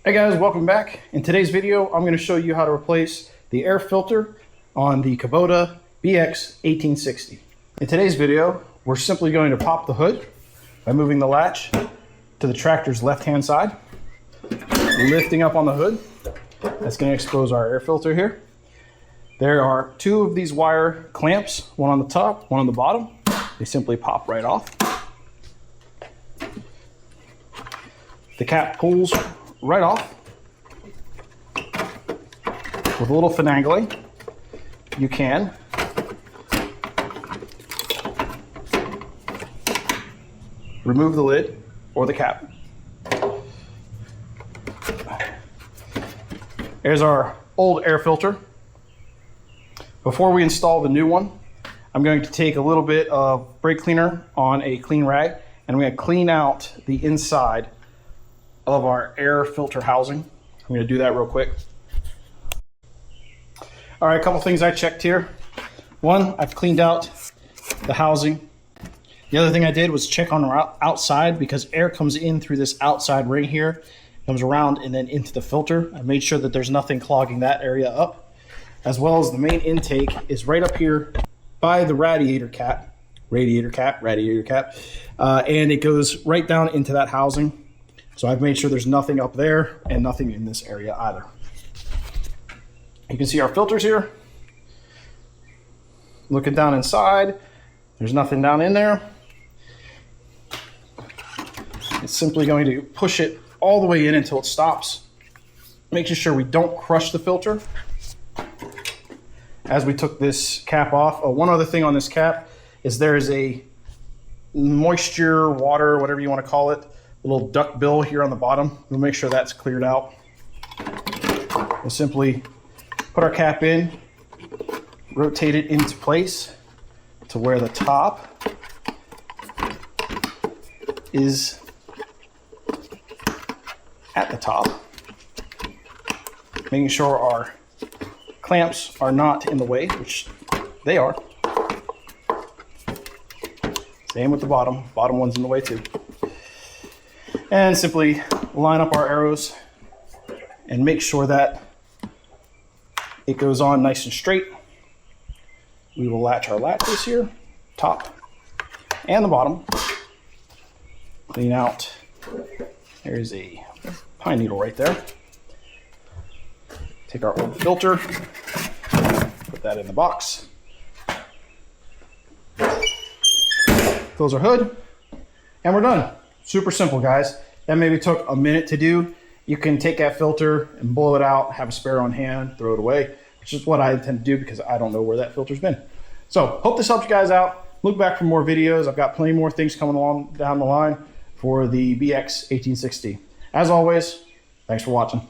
Hey guys, welcome back. In today's video, I'm going to show you how to replace the air filter on the Kubota BX1860. In today's video, we're simply going to pop the hood by moving the latch to the tractor's left-hand side, lifting up on the hood. That's going to expose our air filter here. There are two of these wire clamps, one on the top, one on the bottom. They simply pop right off. The cap pulls right off. With a little finagling, you can remove the lid or the cap. There's our old air filter. Before we install the new one, I'm going to take a little bit of brake cleaner on a clean rag, and I'm going to clean out the inside of our air filter housing. I'm going to do that real quick. All right, a couple things I checked here. One, I've cleaned out the housing. The other thing I did was check on the outside, because air comes in through this outside ring here, comes around and then into the filter. I made sure that there's nothing clogging that area up, as well as the main intake is right up here by the radiator cap, and it goes right down into that housing. So I've made sure there's nothing up there and nothing in this area either. You can see our filters here. Looking down inside, there's nothing down in there. It's simply going to push it all the way in until it stops, making sure we don't crush the filter as we took this cap off. One other thing on this cap is there is a moisture, water, whatever you want to call it, a little duck bill here on the bottom. We'll make sure that's cleared out. We'll simply put our cap in, rotate it into place to where the top is at the top, making sure our clamps are not in the way, which they are. Same with the bottom. Bottom one's in the way too. And simply line up our arrows and make sure that it goes on nice and straight. We will latch our latches here, top and the bottom. Clean out. There's a pine needle right there. Take our old filter, put that in the box. Close our hood, and we're done. Super simple, guys. That maybe took a minute to do. You can take that filter and blow it out, have a spare on hand, throw it away, which is what I intend to do because I don't know where that filter's been. So hope this helps you guys out. Look back for more videos. I've got plenty more things coming along down the line for the BX1860. As always, thanks for watching.